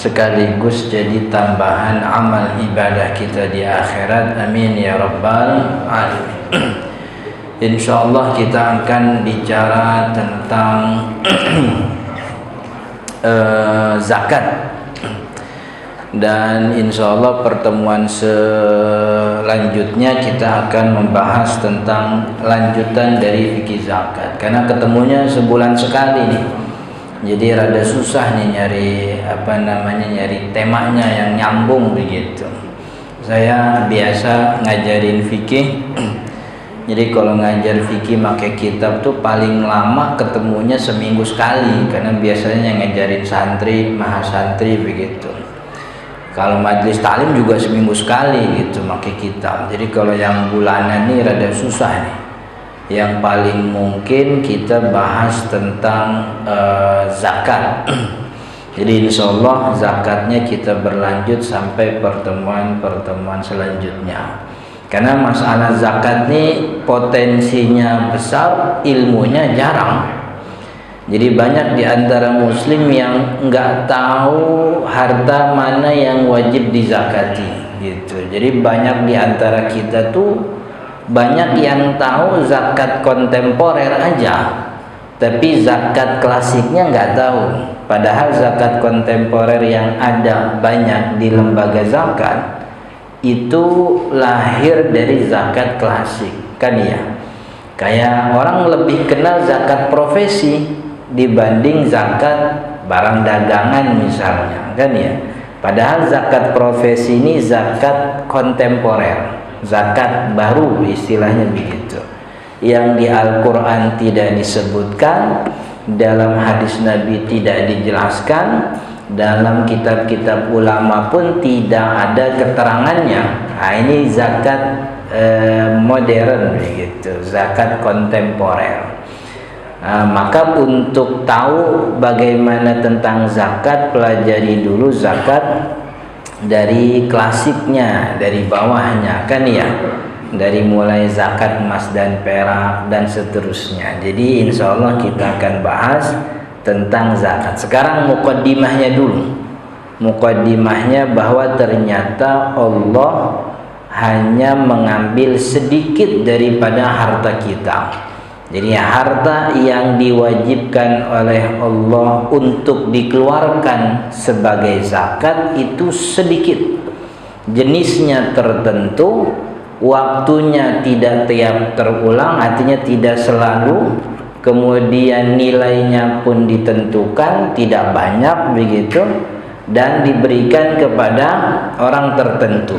sekaligus jadi tambahan amal ibadah kita di akhirat. Amin ya rabbal alamin. Insyaallah kita akan bicara tentang zakat, dan insyaallah pertemuan selanjutnya kita akan membahas tentang lanjutan dari fikih zakat, karena ketemunya sebulan sekali nih, jadi rada susah nih nyari temanya yang nyambung begitu. Saya biasa ngajarin fikih, jadi kalau ngajar fikih pakai kitab tuh paling lama ketemunya seminggu sekali, karena biasanya yang ngajarin santri, mahasantri begitu. Kalau majelis taklim juga seminggu sekali gitu pakai kitab. Jadi kalau yang bulanan ini rada susah nih. Yang paling mungkin kita bahas tentang zakat. Jadi insyaallah zakatnya kita berlanjut sampai pertemuan selanjutnya. Karena masalah zakat ini potensinya besar, ilmunya jarang. Jadi banyak di antara muslim yang nggak tahu harta mana yang wajib dizakati gitu. Jadi banyak di antara kita tuh banyak yang tahu zakat kontemporer aja, tapi zakat klasiknya nggak tahu. Padahal zakat kontemporer yang ada banyak di lembaga zakat itu lahir dari zakat klasik, kan ya? Kayak orang lebih kenal zakat profesi dibanding zakat barang dagangan misalnya, kan ya. Padahal zakat profesi ini zakat kontemporer, zakat baru istilahnya begitu, yang di Al-Quran tidak disebutkan, dalam hadis Nabi tidak dijelaskan, dalam kitab-kitab ulama pun tidak ada keterangannya. Nah, ini zakat modern begitu, zakat kontemporer. Maka untuk tahu bagaimana tentang zakat, pelajari dulu zakat dari klasiknya, dari bawahnya, kan ya, dari mulai zakat emas dan perak dan seterusnya. Jadi insyaallah kita akan bahas tentang zakat. Sekarang muqaddimahnya dulu. Muqaddimahnya bahwa ternyata Allah hanya mengambil sedikit daripada harta kita. Jadi harta yang diwajibkan oleh Allah untuk dikeluarkan sebagai zakat itu sedikit, jenisnya tertentu, waktunya tidak tiap terulang, artinya tidak selalu, kemudian nilainya pun ditentukan, tidak banyak begitu, dan diberikan kepada orang tertentu.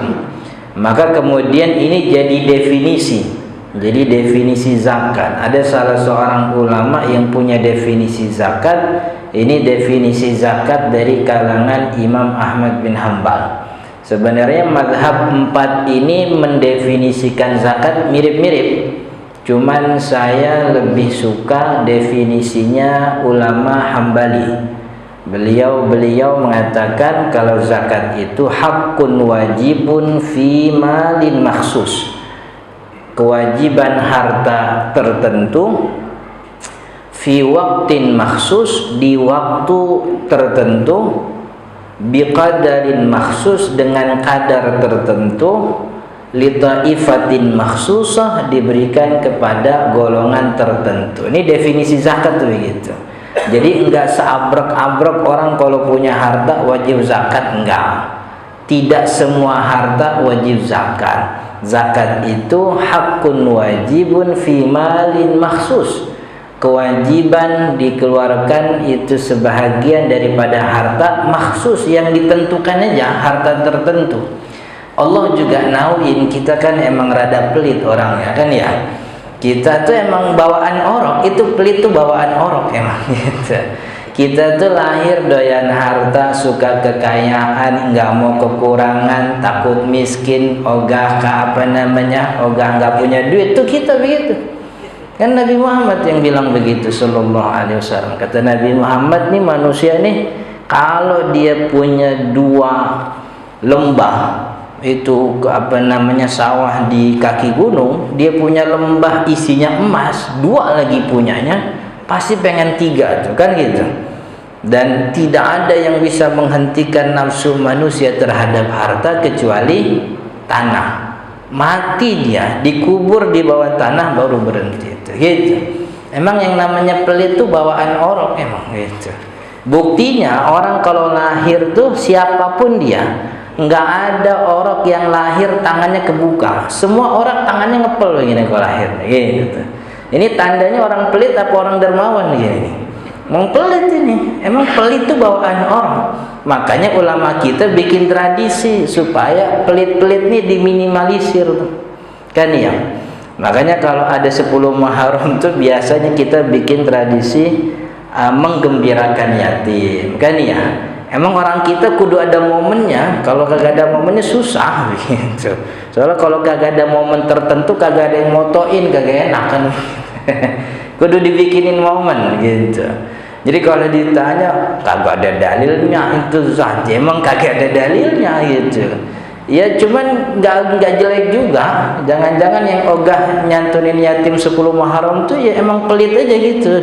Maka kemudian ini jadi definisi. Jadi definisi zakat, ada salah seorang ulama yang punya definisi zakat. Ini definisi zakat dari kalangan Imam Ahmad bin Hanbal. Sebenarnya mazhab 4 ini mendefinisikan zakat mirip-mirip, cuman saya lebih suka definisinya ulama Hambali. Beliau mengatakan kalau zakat itu hakun wajibun fi malin makhsus, kewajiban harta tertentu, fi waktin maksus, di waktu tertentu, biqadarin maksus, dengan kadar tertentu, litaifatin maksusah, diberikan kepada golongan tertentu. Ini definisi zakat tuh begitu. Jadi enggak seabrek-abrek orang kalau punya harta wajib zakat, enggak. Tidak semua harta wajib zakat. Zakat itu hakun wajibun fi malin maksus, kewajiban dikeluarkan itu sebahagian daripada harta maksus yang ditentukan aja, harta tertentu. Allah juga nauin kita, kan emang rada pelit orangnya, kan ya. Kita tuh emang bawaan orok, itu pelit tuh bawaan orok emang gitu. Kita tuh lahir doyan harta, suka kekayaan, nggak mau kekurangan, takut miskin, ogah ogah nggak punya duit, tuh kita begitu. Kan Nabi Muhammad yang bilang begitu sallallahu alaihi wasallam. Kata Nabi Muhammad nih, manusia nih kalau dia punya 2 lembah, itu sawah di kaki gunung, dia punya lembah isinya emas, 2 lagi punyanya, pasti pengen 3 tuh, kan gitu. dan tidak ada yang bisa menghentikan nafsu manusia terhadap harta kecuali tanah. Mati dia, dikubur di bawah tanah baru berhenti itu. Gitu. Emang yang namanya pelit itu bawaan orok emang gitu. Buktinya orang kalau lahir tuh siapapun dia, nggak ada orok yang lahir tangannya kebuka. Semua orang tangannya ngepel begini kalau lahir gitu. Ini tandanya orang pelit apa orang dermawan gini. Mau pelit ini, emang pelit itu bawaan orang. Makanya ulama kita bikin tradisi supaya pelit-pelit ini diminimalisir, kan ya. Makanya kalau ada 10 Muharram tuh biasanya kita bikin tradisi menggembirakan yatim, kan ya. Emang orang kita kudu ada momennya. Kalau kagak ada momennya susah gitu. Soalnya kalau kagak ada momen tertentu kagak ada yang motoin, kagak enak kan. Kudu dibikinin momen gitu. Jadi kalau ditanya kagak ada dalilnya itu zat, emang kagak ada dalilnya gitu. Ya cuman nggak jelek juga. Jangan-jangan yang ogah nyantunin yatim 10 Muharram tuh ya emang pelit aja gitu.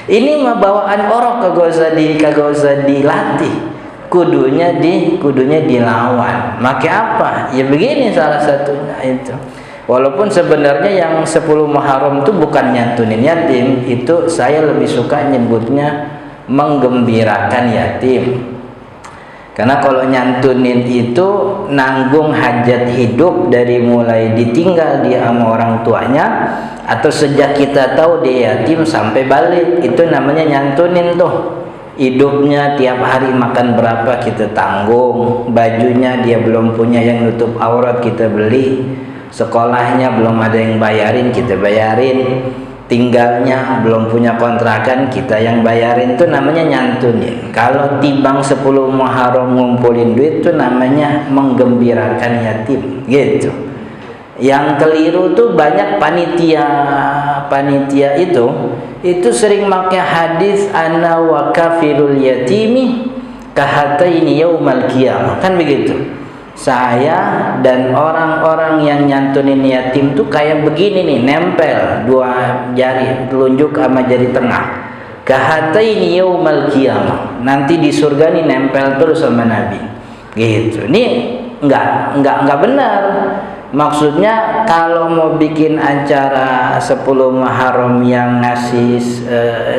Ini mah bawaan orok kagak usah dilatih. Kudunya dilawan. Maka apa? Ya begini salah satunya itu. Walaupun sebenarnya yang 10 Muharram itu bukan nyantunin yatim, itu saya lebih suka nyebutnya menggembirakan yatim. Karena kalau nyantunin itu nanggung hajat hidup dari mulai ditinggal dia sama orang tuanya atau sejak kita tahu dia yatim sampai balik, itu namanya nyantunin tuh. Hidupnya tiap hari makan berapa kita tanggung, bajunya dia belum punya yang nutup aurat kita beli, sekolahnya belum ada yang bayarin kita bayarin, tinggalnya belum punya kontrakan kita yang bayarin, itu namanya nyantunin. Kalau timbang 10 Muharram ngumpulin duit itu namanya menggembirakan yatim gitu. Yang keliru tuh banyak panitia itu sering pakai hadis ana wa kafirul yatimi kahataini yaumal qiyamah, kan begitu. Saya dan orang-orang yang nyantunin yatim tuh kayak begini nih, nempel dua jari telunjuk sama jari tengah. Kahataini yaumal qiyamah, nanti di surga nih nempel terus sama Nabi. Gitu. Ini enggak benar. Maksudnya kalau mau bikin acara 10 Muharram yang ngasih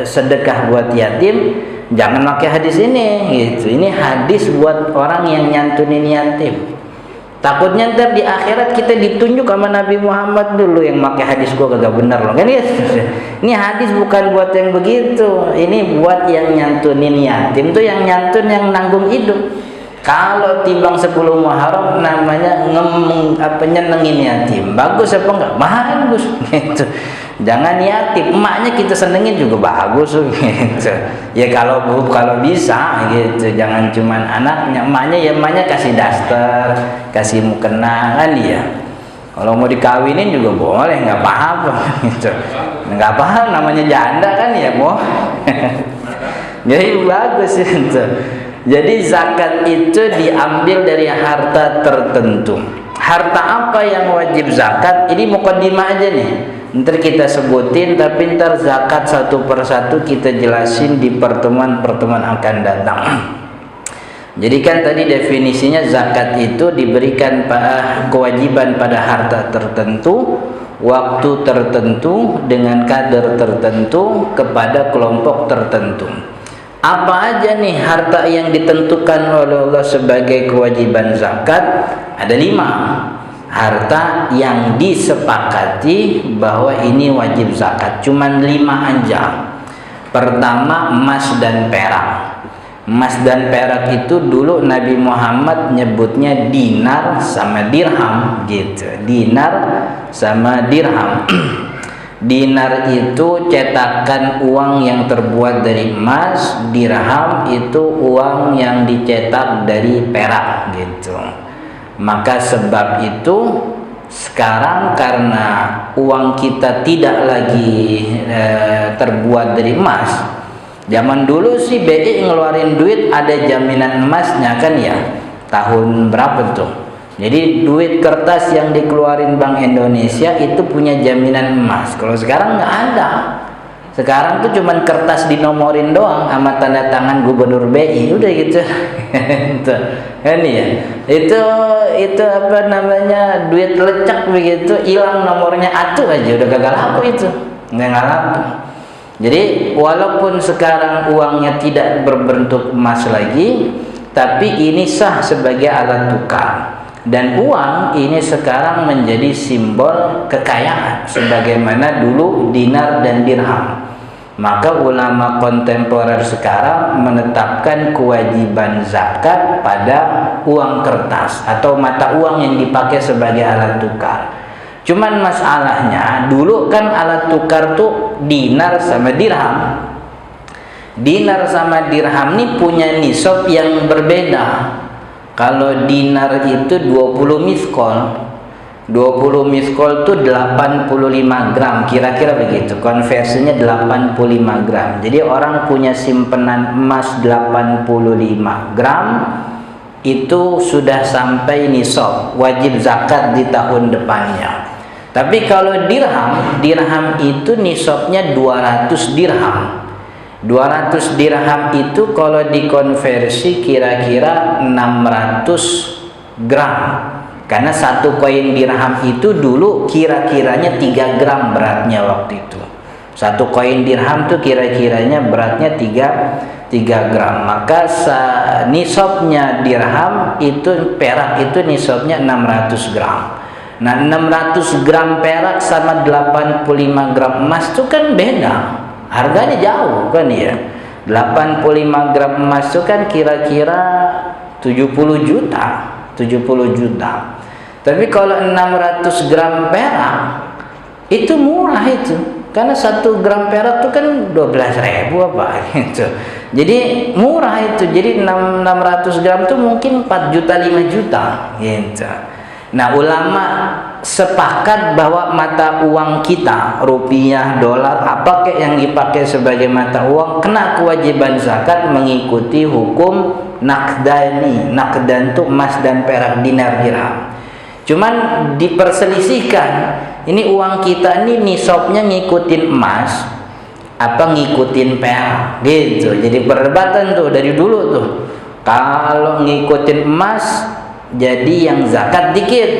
sedekah buat yatim, jangan pakai hadis ini gitu. Ini hadis buat orang yang nyantunin yatim. Takutnya ntar di akhirat kita ditunjuk sama Nabi Muhammad dulu yang pakai hadis gua kagak bener loh kan ya. Ini hadis bukan buat yang begitu. Ini buat yang nyantunin yatim tuh, yang nyantun yang nanggung hidup. Kalau timbang 10 Muharram namanya nyenengin yatim. Bagus apa enggak? Bagus gitu. Jangan yatim, emaknya kita senengin juga bagus gitu. Ya kalau bisa gitu. Jangan cuman anaknya, emaknya kasih daster, kasih mukena kan ya. Kalau mau dikawinin juga boleh, enggak apa-apa gitu. Enggak apa, namanya janda kan ya, Bo. Jadi bagus itu. Jadi zakat itu diambil dari harta tertentu. Harta apa yang wajib zakat? Ini mukadimah aja nih. Ntar kita sebutin, tapi ntar zakat satu persatu kita jelasin di pertemuan-pertemuan akan datang. Jadi kan tadi definisinya zakat itu diberikan kewajiban pada harta tertentu, waktu tertentu, dengan kadar tertentu kepada kelompok tertentu. Apa aja nih harta yang ditentukan oleh Allah sebagai kewajiban zakat? Ada 5 harta yang disepakati bahwa ini wajib zakat. Cuman 5 aja. Pertama, emas dan perak. Emas dan perak itu dulu Nabi Muhammad nyebutnya dinar sama dirham gitu. Dinar sama dirham. Dinar itu cetakan uang yang terbuat dari emas, dirham itu uang yang dicetak dari perak gitu. Maka sebab itu sekarang karena uang kita tidak lagi terbuat dari emas. Zaman dulu sih BI ngeluarin duit ada jaminan emasnya kan ya. Tahun berapa tuh? Jadi duit kertas yang dikeluarin Bank Indonesia itu punya jaminan emas. Kalau sekarang nggak ada. Sekarang tuh cuman kertas dinomorin doang sama tanda tangan gubernur BI, udah gitu. Itu kan ya. Itu apa namanya, duit lecek begitu, hilang nomornya atuh aja udah gagal laku itu. Nggak laku. Jadi walaupun sekarang uangnya tidak berbentuk emas lagi, tapi ini sah sebagai alat tukar. Dan uang ini sekarang menjadi simbol kekayaan sebagaimana dulu dinar dan dirham. Maka ulama kontemporer sekarang menetapkan kewajiban zakat pada uang kertas atau mata uang yang dipakai sebagai alat tukar. Cuman masalahnya dulu kan alat tukar tuh dinar sama dirham. Dinar sama dirham ini punya nisab yang berbeda. Kalau dinar itu 20 miskol. 20 miskol itu 85 gram, kira-kira begitu. Konversinya 85 gram. Jadi orang punya simpenan emas 85 gram itu sudah sampai nisab, wajib zakat di tahun depannya. Tapi kalau dirham itu nisabnya 200 dirham. 200 dirham itu kalau dikonversi kira-kira 600 gram. Karena satu koin dirham itu dulu kira-kiranya 3 gram beratnya waktu itu. Satu koin dirham itu kira-kiranya beratnya 3 gram. Maka nisabnya dirham itu, perak itu nisabnya 600 gram. Nah 600 gram perak sama 85 gram emas itu kan beda. Harganya jauh kan ya. 85 gram emas itu kan kira-kira 70 juta. Tapi kalau 600 gram perak itu murah itu. Karena 1 gram perak itu kan 12.000 apa gitu. Jadi murah itu. Jadi 600 gram itu mungkin 4 juta 5 juta gitu. Nah, ulama sepakat bahwa mata uang kita, rupiah, dolar, apa yang dipakai sebagai mata uang kena kewajiban zakat mengikuti hukum nakdani. Nakdan itu emas dan perak, dinar dirham. Cuman diperselisihkan, ini uang kita ini nisabnya ngikutin emas apa ngikutin perak gitu. Jadi perdebatan tuh dari dulu tuh. Kalau ngikutin emas jadi yang zakat dikit,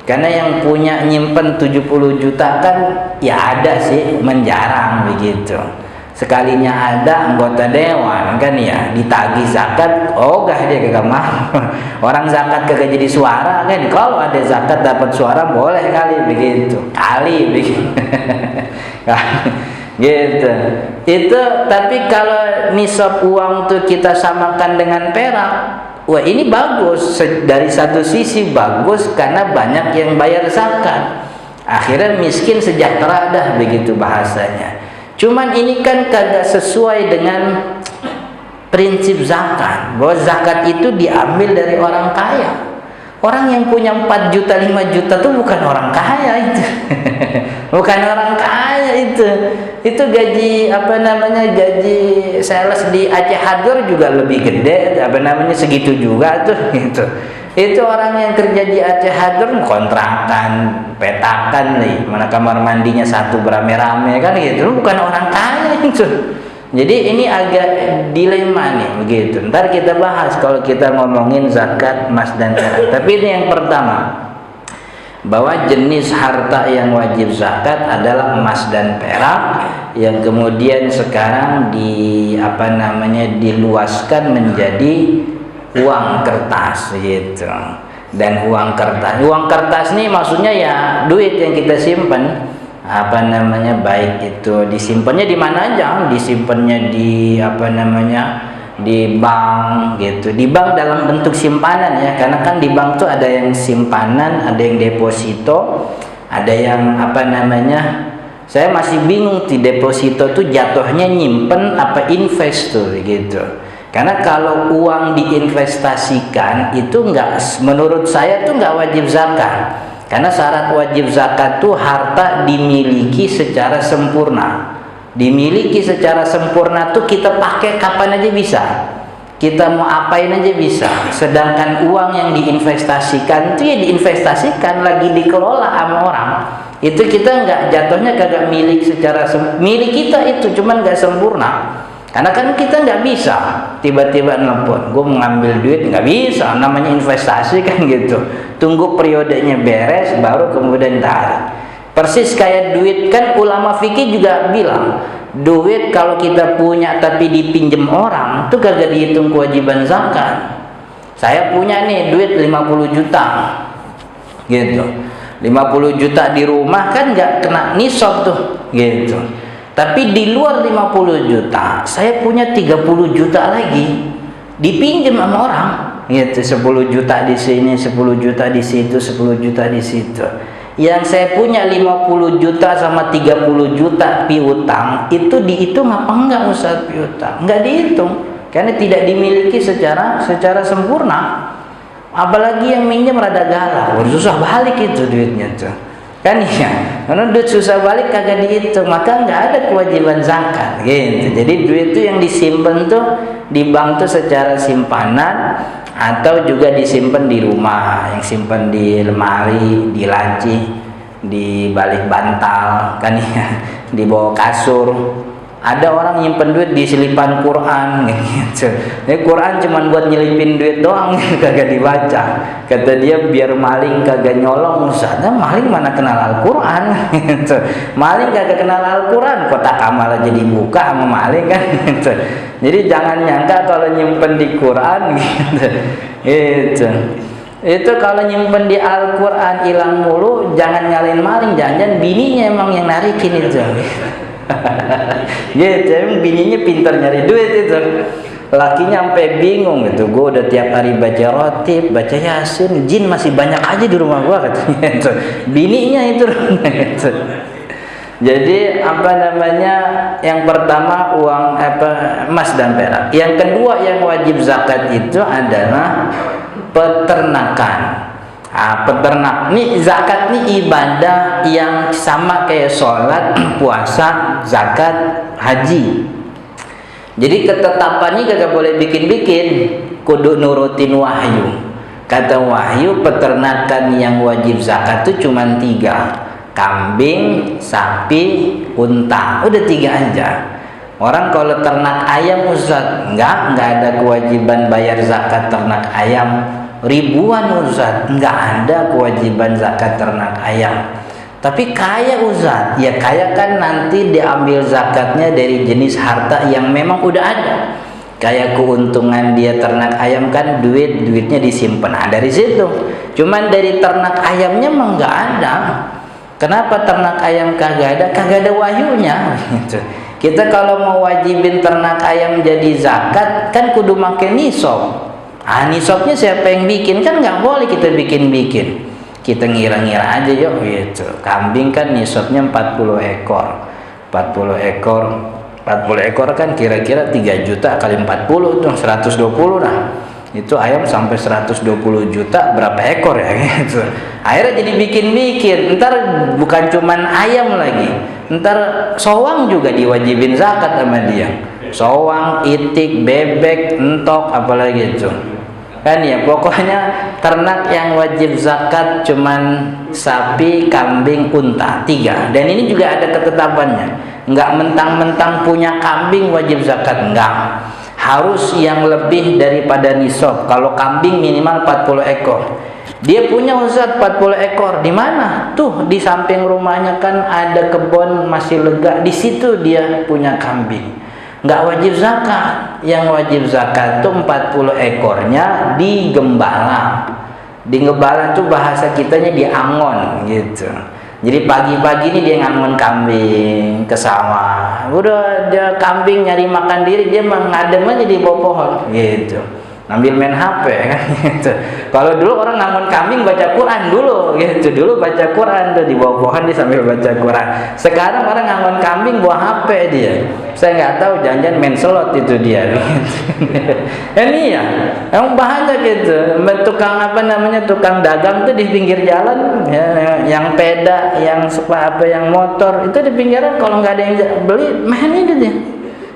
karena yang punya nyimpen 70 juta kan ya ada sih, menjarang begitu. Sekalinya ada anggota dewan kan ya ditagih zakat, ogah dia kagak mau. Orang zakat kagak jadi suara kan, kalau ada zakat dapat suara boleh kali begitu, kali begitu. Gitu. Itu tapi kalau nisab uang tuh kita samakan dengan perak, wah ini bagus, dari satu sisi bagus karena banyak yang bayar zakat. Akhirnya miskin sejahtera dah begitu bahasanya. Cuman ini kan kagak sesuai dengan prinsip zakat. Bahwa zakat itu diambil dari orang kaya. Orang yang punya 4 juta 5 juta tuh bukan orang kaya itu. Bukan orang kaya itu. Itu gaji apa namanya, gaji sales di Aceh Hador juga lebih gede, apa namanya segitu juga tuh gitu. Itu orang yang kerja di Aceh Hador kontrakan, petakan nih, mana kamar mandinya satu berame-rame kan gitu. Bukan orang kaya itu. Jadi ini agak dilema nih begitu. Ntar kita bahas kalau kita ngomongin zakat emas dan perak. Tapi ini yang pertama, bahwa jenis harta yang wajib zakat adalah emas dan perak, yang kemudian sekarang diluaskan menjadi uang kertas gitu. Dan uang kertas nih maksudnya ya duit yang kita simpan, baik itu disimpannya di mana aja, disimpannya di di bank gitu. Di bank dalam bentuk simpanan ya, karena kan di bank tuh ada yang simpanan, ada yang deposito, ada yang saya masih bingung di deposito tuh jatuhnya nyimpen apa invest tuh gitu. Karena kalau uang diinvestasikan itu menurut saya tuh nggak wajib zakat. Karena syarat wajib zakat tuh harta dimiliki secara sempurna. Dimiliki secara sempurna tuh kita pakai kapan aja bisa. Kita mau apain aja bisa. Sedangkan uang yang diinvestasikan itu ya diinvestasikan, lagi dikelola sama orang. Itu kita nggak jatuhnya kagak milik secara milik kita itu, cuman nggak sempurna. Karena kan kita nggak bisa tiba-tiba nelpon, gue mau ngambil duit, nggak bisa. Namanya investasi kan gitu. Tunggu periodenya beres, baru kemudian tarik. Persis kayak duit kan, ulama fikih juga bilang, duit kalau kita punya tapi dipinjem orang, itu kagak dihitung kewajiban zakat. Saya punya nih duit 50 juta, gitu. 50 juta di rumah kan nggak kena nisab tuh, gitu. Tapi di luar 50 juta saya punya 30 juta lagi dipinjam sama orang, gitu. 10 juta di sini, 10 juta di situ, 10 juta di situ. Yang saya punya 50 juta sama 30 juta piutang itu dihitung apa enggak Ustaz? Piutang enggak dihitung karena tidak dimiliki secara sempurna. Apalagi yang minjem rada galak, susah balik itu duitnya tuh, kan ya. Karena duit susah balik kagak dihitung, maka nggak ada kewajiban zakat, gitu. Jadi duit itu yang disimpan tuh di bank tuh secara simpanan atau juga disimpan di rumah, yang simpan di lemari, di laci, di balik bantal, kan ya, di bawah kasur. Ada orang nyimpen duit di selipan Quran, gitu. Ini Quran cuma buat nyelipin duit doang, kagak dibaca. Kata dia biar maling kagak nyolong. Ustaz, maling mana kenal Al-Quran, gitu. Maling kagak kenal Al-Quran, kotak amal aja dibuka sama maling kan, gitu. Jadi jangan nyangka kalau nyimpen di Quran, gitu. Gitu. Itu kalau nyimpen di Al-Quran hilang mulu, jangan nyalain maling, jangan bininya emang yang narikin itu. Gitu, bininya pintar nyari duit itu. Lakinya sampai bingung gitu. Gue udah tiap hari baca rotib, baca yasin, jin masih banyak aja di rumah gue katanya itu. Bininya itu gitu. Jadi apa namanya? Yang pertama uang emas dan perak. Yang kedua yang wajib zakat itu adalah peternakan. Peternak nih, zakat nih ibadah yang sama kayak sholat, puasa, zakat, haji. Jadi ketetapannya kagak boleh bikin-bikin, kudu nurutin wahyu. Kata wahyu, peternakan yang wajib zakat itu cuma 3: kambing, sapi, unta. Udah 3 aja. Orang kalau ternak ayam Ustaz, enggak ada kewajiban bayar zakat ternak ayam. Ribuan Ustaz, enggak ada kewajiban zakat ternak ayam. Tapi kaya Ustaz, ya kaya kan nanti diambil zakatnya dari jenis harta yang memang udah ada. Kayak keuntungan dia ternak ayam kan duitnya disimpan dari situ. Cuman dari ternak ayamnya mah enggak ada. Kenapa ternak ayam kagak ada? Kagak ada wahyunya. Kita kalau mau wajibin ternak ayam jadi zakat kan kudu make nisab. Nisabnya siapa yang bikin? Kan nggak boleh kita bikin-bikin. Kita ngira-ngira aja yuk gitu. Kambing kan nisabnya 40 ekor. 40 ekor kan kira-kira 3 juta kali 40 tuh 120 lah. Itu ayam sampai 120 juta berapa ekor ya gitu. Akhirnya jadi bikin-bikin. Ntar bukan cuman ayam lagi. Ntar sowang juga diwajibin zakat sama dia. Sowang, itik, bebek, entok, apalagi itu. Kan ya, pokoknya ternak yang wajib zakat cuman sapi, kambing, unta, 3. Dan ini juga ada ketetapannya. Enggak mentang-mentang punya kambing wajib zakat, enggak. Harus yang lebih daripada nisab. Kalau kambing minimal 40 ekor. Dia punya Ustaz 40 ekor. Di mana? Tuh di samping rumahnya kan ada kebun masih lega. Di situ dia punya kambing. Nggak wajib zakat. Yang wajib zakat tuh 40 ekornya digembala. Digembala tuh bahasa kitanya diangon gitu. Jadi pagi-pagi ini dia ngangon kambing ke sawah. Udah dia kambing nyari makan diri, dia mengadem aja di bawah pohon gitu. Sambil main HP kan gitu. Kalau dulu orang ngangon kambing baca Quran dulu gitu. Dulu baca Quran tuh di bawah pohon dia sambil baca Quran. Sekarang orang ngangon kambing bawa HP dia. Saya nggak tahu, jangan-jangan main slot itu dia gitu. Ini ya, yang banyak gitu. Tukang apa namanya, tukang dagang tuh di pinggir jalan ya, yang peda, yang yang motor itu di pinggiran, kalau nggak ada yang beli main itu dia.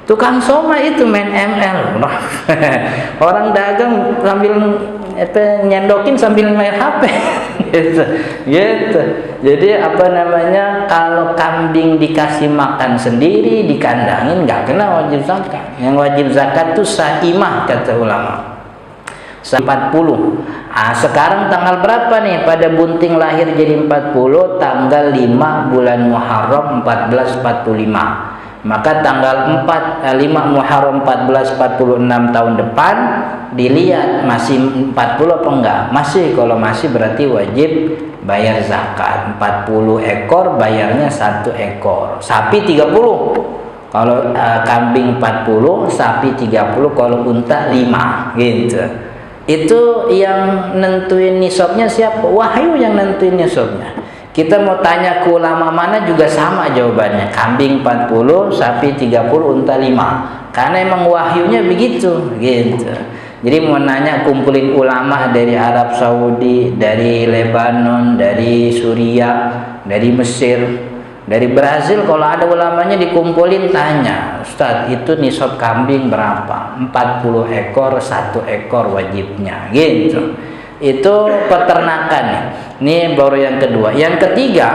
Tukang soma itu main ML. Orang dagang sambil nyendokin sambil main HP. gitu. Jadi kalau kambing dikasih makan sendiri, dikandangin, nggak kena wajib zakat. Yang wajib zakat tuh saimah kata ulama. 40. Sekarang tanggal berapa nih? Pada bunting lahir jadi 40, tanggal 5 bulan Muharram 1445. Maka tanggal 5 Muharram 1446 tahun depan dilihat masih 40 apa enggak. Masih, kalau masih berarti wajib bayar zakat. 40 ekor bayarnya 1 ekor. Sapi 30. Kalau kambing 40, sapi 30, kalau unta 5 gitu. Itu yang nentuin nisabnya siapa? Wahyu yang nentuin nisabnya. Kita mau tanya ke ulama mana juga sama jawabannya. Kambing 40, sapi 30, unta 5. Karena emang wahyunya begitu, gitu. Jadi mau nanya, kumpulin ulama dari Arab Saudi, dari Lebanon, dari Suriah, dari Mesir, dari Brazil. Kalau ada ulamanya dikumpulin, tanya, Ustadz itu nisab kambing berapa? 40 ekor, 1 ekor wajibnya, gitu. Itu peternakan. Ini baru yang kedua. Yang ketiga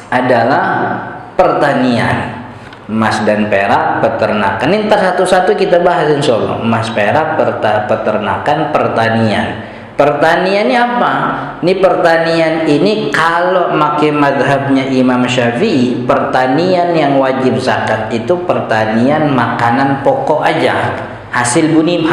adalah pertanian. Emas dan perak, peternakan. Ini ntar satu-satu kita bahas insyaallah. Emas, perak, peternakan, pertanian. Pertanian ini apa? Ini pertanian ini kalau pakai madhabnya Imam Syafi'i, pertanian yang wajib zakat itu pertanian makanan pokok aja. Hasil bumi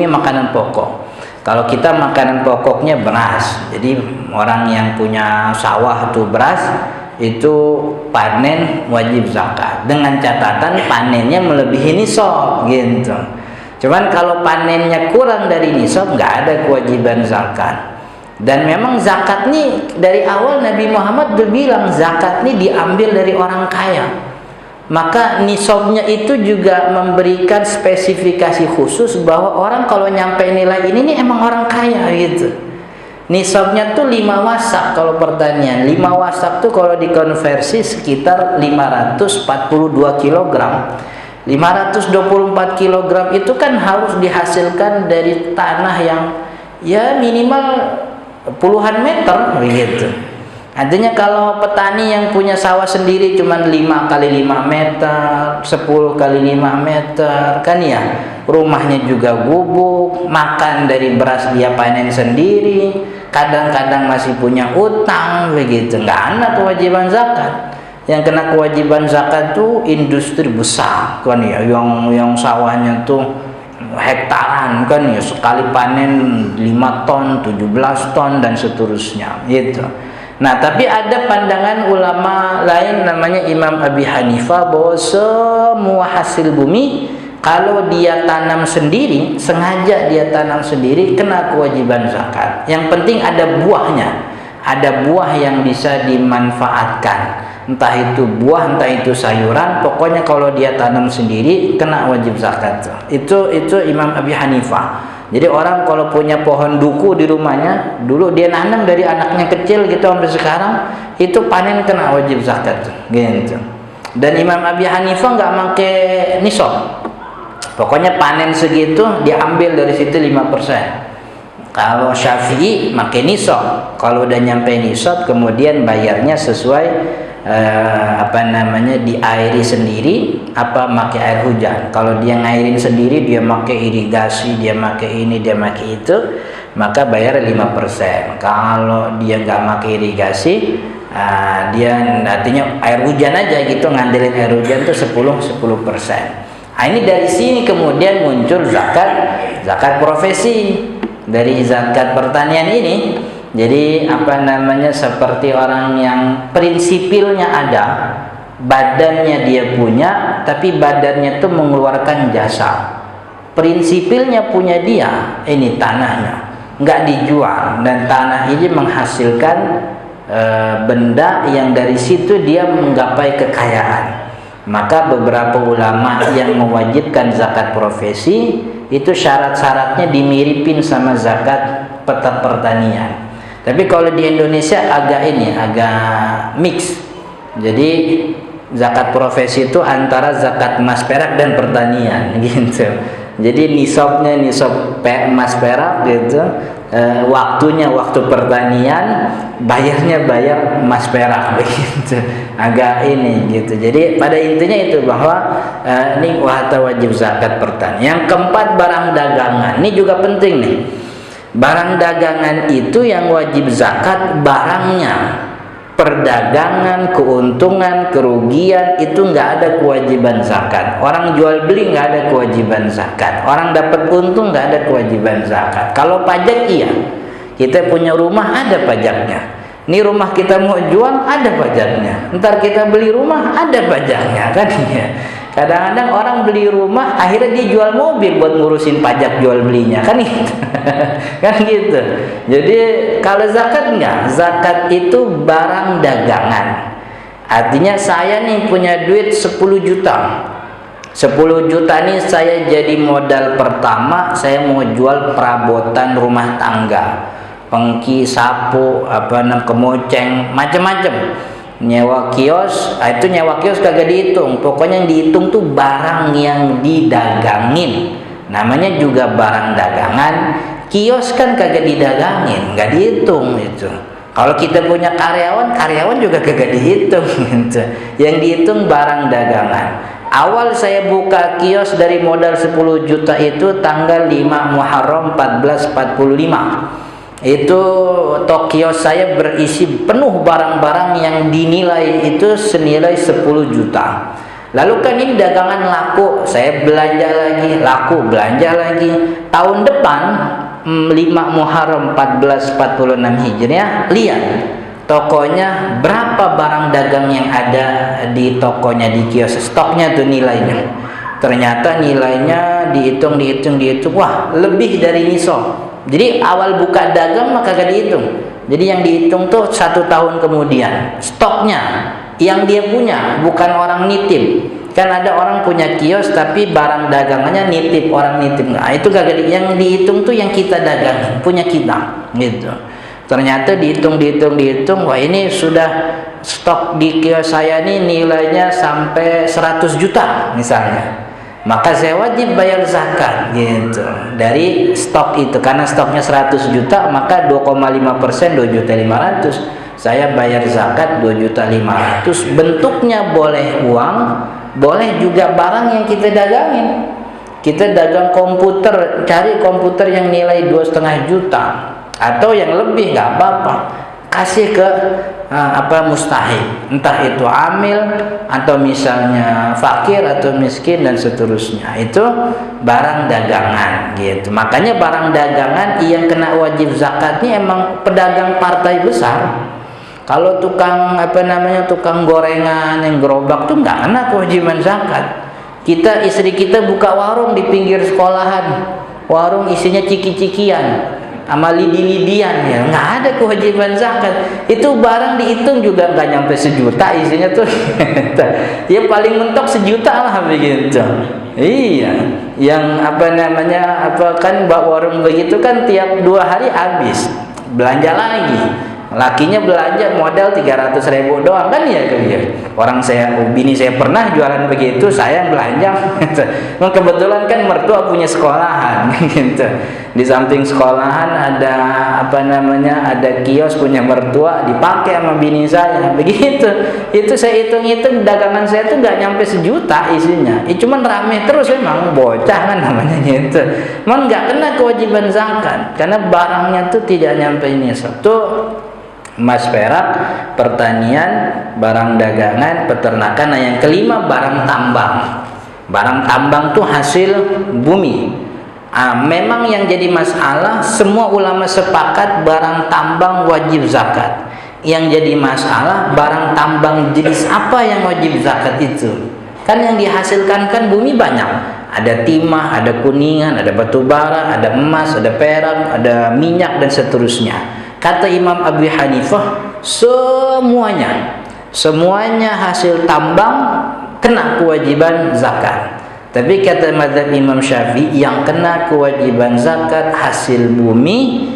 makanan pokok. Kalau kita makanan pokoknya beras, jadi orang yang punya sawah itu beras, itu panen wajib zakat. Dengan catatan panennya melebihi nisab, gitu. Cuman kalau panennya kurang dari nisab, nggak ada kewajiban zakat. Dan memang zakat nih dari awal Nabi Muhammad berbilang zakat nih diambil dari orang kaya. Maka nisabnya itu juga memberikan spesifikasi khusus bahwa orang kalau nyampe nilai ini nih emang orang kaya gitu. Nisabnya tuh 5 wasak kalau pertanian. 5 wasak tuh kalau dikonversi sekitar 542 kg. 524 kg itu kan harus dihasilkan dari tanah yang ya minimal puluhan meter begitu. Artinya kalau petani yang punya sawah sendiri cuma 5 kali 5 meter, 10 kali 5 meter, kan ya, rumahnya juga gubuk, makan dari beras dia panen sendiri, kadang-kadang masih punya utang begitu, nggak ada kewajiban zakat. Yang kena kewajiban zakat tuh industri besar kan ya, yang sawahnya tuh hektaran kan ya, sekali panen 5 ton, 17 ton dan seterusnya gitu. Nah, tapi ada pandangan ulama lain namanya Imam Abi Hanifah bahwa semua hasil bumi kalau dia tanam sendiri, sengaja dia tanam sendiri, kena kewajiban zakat. Yang penting ada buahnya, ada buah yang bisa dimanfaatkan. Entah itu buah, entah itu sayuran, pokoknya kalau dia tanam sendiri kena wajib zakat. Itu Imam Abi Hanifah. Jadi orang kalau punya pohon duku di rumahnya, dulu dia nanam dari anaknya kecil gitu sampai sekarang, itu panen kena wajib zakat gitu. Dan Imam Abi Hanifah nggak pakai nisab. Pokoknya panen segitu diambil dari situ 5%. Kalau Syafi'i pakai nisab. Kalau udah nyampe nisab kemudian bayarnya sesuai diairi sendiri apa pakai air hujan. Kalau dia ngairin sendiri, dia pakai irigasi, dia pakai ini, dia pakai itu, maka bayar 5%. Kalau dia nggak pakai irigasi, dia artinya air hujan aja gitu, ngandelin air hujan tuh 10%. Nah, ini dari sini kemudian muncul zakat profesi. Dari zakat pertanian ini jadi seperti orang yang prinsipilnya ada, badannya dia punya, tapi badannya itu mengeluarkan jasa. Prinsipilnya punya dia, ini tanahnya, nggak dijual, dan tanah ini menghasilkan benda yang dari situ dia menggapai kekayaan. Maka beberapa ulama yang mewajibkan zakat profesi itu syarat-syaratnya dimiripin sama zakat pertanian. Tapi kalau di Indonesia agak mix. Jadi zakat profesi itu antara zakat emas perak dan pertanian gitu. Jadi nisabnya nisab emas perak gitu, waktunya waktu pertanian, bayarnya bayar emas perak begitu. Agak ini gitu. Jadi pada intinya itu bahwa ini wajib zakat pertanian. Yang keempat, barang dagangan. Ini juga penting nih. Barang dagangan itu yang wajib zakat barangnya. Perdagangan, keuntungan, kerugian itu nggak ada kewajiban zakat. Orang jual beli nggak ada kewajiban zakat. Orang dapat untung nggak ada kewajiban zakat. Kalau pajak iya, kita punya rumah ada pajaknya. Ini rumah kita mau jual ada pajaknya. Ntar kita beli rumah ada pajaknya kan ya. Kadang-kadang orang beli rumah akhirnya dia jual mobil buat ngurusin pajak jual belinya kan gitu. Kan gitu. Jadi kalau zakat enggak, zakat itu barang dagangan. Artinya saya nih punya duit 10 juta. 10 juta nih saya jadi modal pertama, saya mau jual perabotan rumah tangga. Pengki, sapu, kemoceng, macam-macam. Nyewa kios, itu nyewa kios kagak dihitung. Pokoknya yang dihitung tuh barang yang didagangin. Namanya juga barang dagangan. Kios kan kagak didagangin, nggak dihitung itu. Kalau kita punya karyawan, karyawan juga kagak dihitung gitu. Yang dihitung barang dagangan. Awal saya buka kios dari modal 10 juta itu tanggal 5 Muharram 1445. Itu Tokyo saya berisi penuh barang-barang yang dinilai itu senilai 10 juta. Lalu kan ini dagangan laku, saya belanja lagi, laku, belanja lagi. Tahun depan 5 Muharram 1446 Hijriah, lihat tokonya berapa barang dagang yang ada di tokonya, di kios, stoknya tuh nilainya. Ternyata nilainya dihitung, wah lebih dari nisab. Jadi awal buka dagang maka gak dihitung. Jadi yang dihitung tuh 1 tahun kemudian stoknya yang dia punya, bukan orang nitip. Kan ada orang punya kios tapi barang dagangannya nitip, orang nitip. Nah, itu gak yang dihitung tuh yang kita dagang, punya kita gitu. Ternyata dihitung, wah ini sudah stok di kios saya nih nilainya sampai 100 juta misalnya. Maka saya wajib bayar zakat gitu dari stok itu, karena stoknya 100 juta maka 2,5% 2.500.000. Saya bayar zakat 2.500.000. Bentuknya boleh uang, boleh juga barang yang kita dagangin. Kita dagang komputer, cari komputer yang nilai 2,5 juta atau yang lebih nggak apa-apa, kasih ke mustahik, entah itu amil atau misalnya fakir atau miskin dan seterusnya. Itu barang dagangan gitu. Makanya barang dagangan yang kena wajib zakatnya emang pedagang partai besar. Kalau tukang tukang gorengan yang gerobak tuh nggak kena kewajiban zakat. Istri kita buka warung di pinggir sekolahan, warung isinya ciki-cikian sama lidi-lidian, ya nggak ada kewajiban zakat. Itu barang dihitung juga nggak nyampe 1 juta isinya tuh. Ya paling mentok 1 juta lah begitu. Iya, yang kan warung begitu kan tiap 2 hari habis, belanja lagi. Lakinya belanja modal 300.000 doang kan ya. Orang bini saya pernah jualan begitu, saya belanja. Kebetulan kan mertua punya sekolahan gitu. Di samping sekolahan ada ada kios punya mertua, dipakai sama bini saya begitu. Itu saya hitung-hitung dagangan saya tuh nggak nyampe 1 juta isinya. Cuman rame terus, emang bocah kan namanya gitu. Emang nggak kena kewajiban zakat karena barangnya tuh tidak nyampe ini. Satu emas perak, pertanian, barang dagangan, peternakan. Nah yang kelima barang tambang. Barang tambang tuh hasil bumi. Memang yang jadi masalah, semua ulama sepakat barang tambang wajib zakat. Yang jadi masalah barang tambang jenis apa yang wajib zakat itu. Kan yang dihasilkan kan bumi banyak. Ada timah, ada kuningan, ada batu bara, ada emas, ada perak, ada minyak dan seterusnya. Kata Imam Abu Hanifah, semuanya hasil tambang kena kewajiban zakat. Tapi kata mazhab Imam Syafi'i, yang kena kewajiban zakat hasil bumi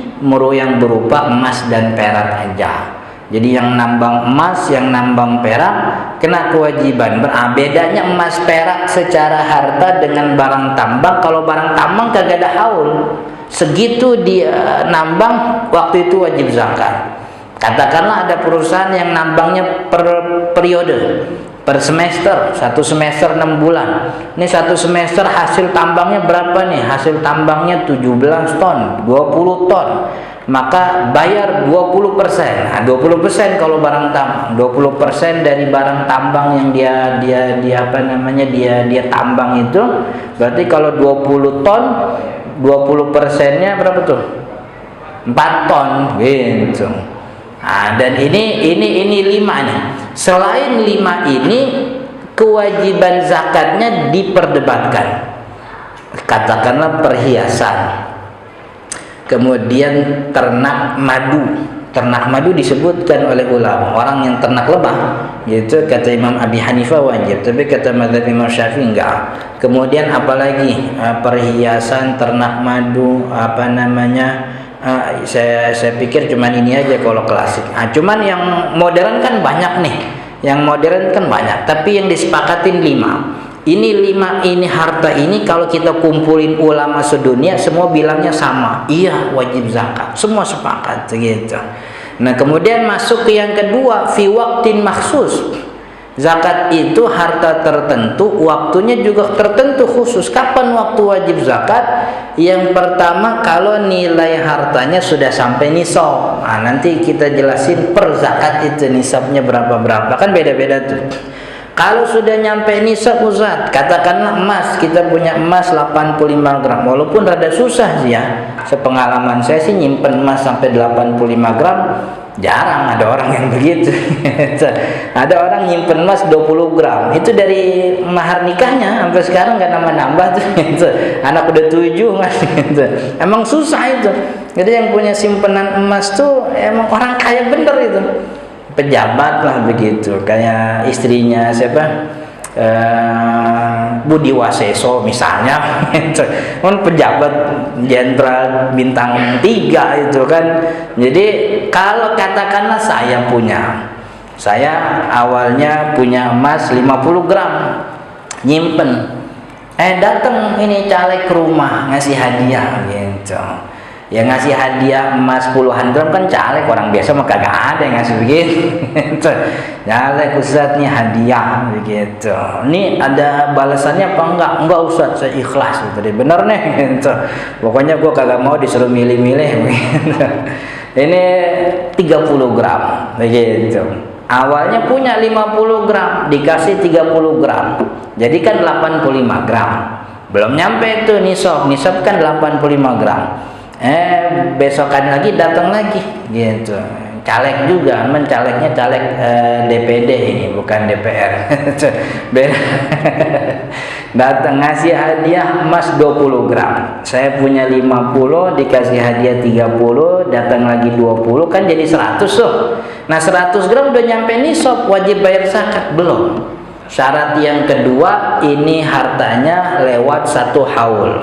yang berupa emas dan perak aja. Jadi yang nambang emas, yang nambang perak kena kewajiban. Bedanya emas perak secara harta dengan barang tambang. Kalau barang tambang kagak ada haul. Segitu dia nambang, waktu itu wajib zakat. Katakanlah ada perusahaan yang nambangnya per periode, per semester, 1 semester 6 bulan. Ini 1 semester hasil tambangnya berapa nih? Hasil tambangnya 17 ton, 20 ton. Maka bayar 20%. Nah, 20% kalau barang tambang, 20% dari barang tambang yang dia tambang itu, berarti kalau 20 ton, 20%-nya berapa tuh? 4 ton gitu. Nah, dan ini 5 nih. Selain 5 ini, kewajiban zakatnya diperdebatkan. Katakanlah perhiasan, kemudian ternak madu disebutkan oleh ulama. Orang yang ternak lebah, yaitu kata Imam Abi Hanifah wajib, tapi kata mazhab Imam Syafi'i enggak. Kemudian apalagi perhiasan, ternak madu, saya pikir cuman ini aja kalau klasik. Cuman yang modern kan banyak nih. Yang modern kan banyak, tapi yang disepakatin 5. Ini 5 ini harta ini kalau kita kumpulin ulama sedunia semua bilangnya sama. Iya, wajib zakat. Semua sepakat gitu. Nah, kemudian masuk ke yang kedua, fi waqtin makhsus. Zakat itu harta tertentu, waktunya juga tertentu khusus. Kapan waktu wajib zakat? Yang pertama kalau nilai hartanya sudah sampai nisab. Nah, nanti kita jelasin per zakat itu nisabnya berapa kan beda-beda tuh. Kalau sudah nyampe nisab Ustaz, katakanlah emas, kita punya emas 85 gram. Walaupun rada susah sih ya. Sepengalaman saya sih nyimpen emas sampai 85 gram jarang ada orang yang begitu. Ada orang nyimpen emas 20 gram. Itu dari mahar nikahnya sampai sekarang nggak nambah-nambah tuh. Anak udah 7 mas. Emang susah itu. Jadi yang punya simpenan emas tuh emang orang kaya bener itu. Pejabat lah begitu, kayak istrinya siapa, Budi Waseso misalnya, kan pejabat jenderal bintang 3 itu kan. Jadi kalau katakanlah saya awalnya punya emas 50 gram, nyimpen, datang ini caleg ke rumah ngasih hadiah gitu. Ya ngasih hadiah emas puluhan gram kan caleg, orang biasa mah kagak ada yang ngasih begitu. Caleg Ustaz nih hadiah begitu. Ini ada balasannya apa enggak? Enggak Ustaz, saya ikhlas gitu. Bener nih gitu. Pokoknya gua kagak mau disuruh milih-milih begitu. Ini 30 gram begitu. Awalnya punya 50 gram, dikasih 30 gram. Jadi kan 85 gram. Belum nyampe itu nisab. Nisab kan 85 gram. Besokan lagi datang lagi gitu, caleg juga, calegnya caleg DPD ini bukan DPR. Datang ngasih hadiah emas 20 gram, saya punya 50, dikasih hadiah 30, datang lagi 20, kan jadi 100 tuh. Nah 100 gram udah nyampe nisab, wajib bayar zakat belum? Syarat yang kedua, ini hartanya lewat 1 haul.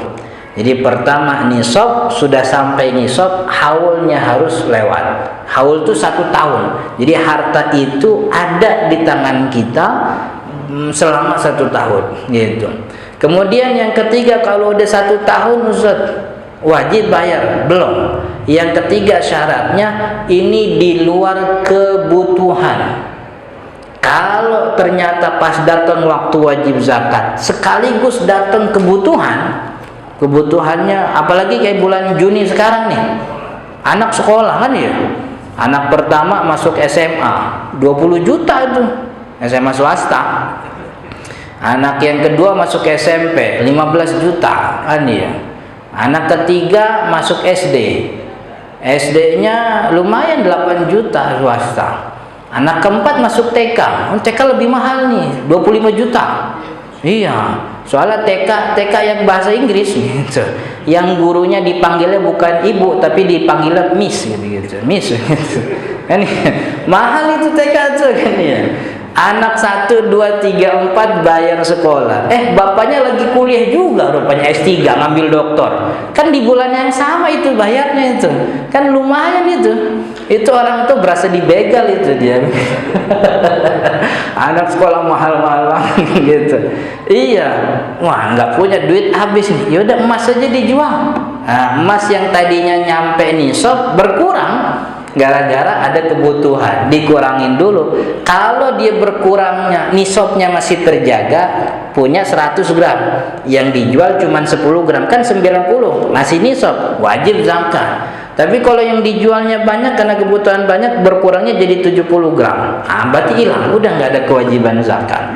Jadi pertama nisab, sudah sampai nisab, haulnya harus lewat. Haul itu 1 tahun. Jadi harta itu ada di tangan kita selama 1 tahun gitu. Kemudian yang ketiga, kalau udah 1 tahun Ustaz, wajib bayar belum? Yang ketiga syaratnya ini di luar kebutuhan. Kalau ternyata pas datang waktu wajib zakat sekaligus datang kebutuhannya, apalagi kayak bulan Juni sekarang nih, anak sekolah kan ya, anak pertama masuk SMA 20 juta itu SMA swasta, anak yang kedua masuk SMP 15 juta kan ya, anak ketiga masuk SD-nya lumayan 8 juta swasta, anak keempat masuk TK lebih mahal nih 25 juta. Iya, soalnya TK yang bahasa Inggris gitu. Yang gurunya dipanggilnya bukan ibu tapi dipanggilnya miss gitu. Miss gitu. Kan mahal itu TK tuh kan ya. Anak 1, 2, 3, 4 bayar sekolah. Bapaknya lagi kuliah juga rupanya S3 ngambil doktor. Kan di bulan yang sama itu bayarnya itu. Kan lumayan itu. Itu orang tuh berasa dibegal itu dia. Anak sekolah mahal-mahal gitu. Iya. Wah, nggak punya duit habis nih. Yaudah emas aja dijual. Nah, emas yang tadinya nyampe nisab berkurang. Gara-gara ada kebutuhan, dikurangin dulu. Kalau dia berkurangnya, nisabnya masih terjaga, punya 100 gram, yang dijual cuma 10 gram, kan 90, masih nisab, wajib zakat. Tapi kalau yang dijualnya banyak karena kebutuhan banyak, berkurangnya jadi 70 gram, berarti hilang, udah nggak ada kewajiban zakat.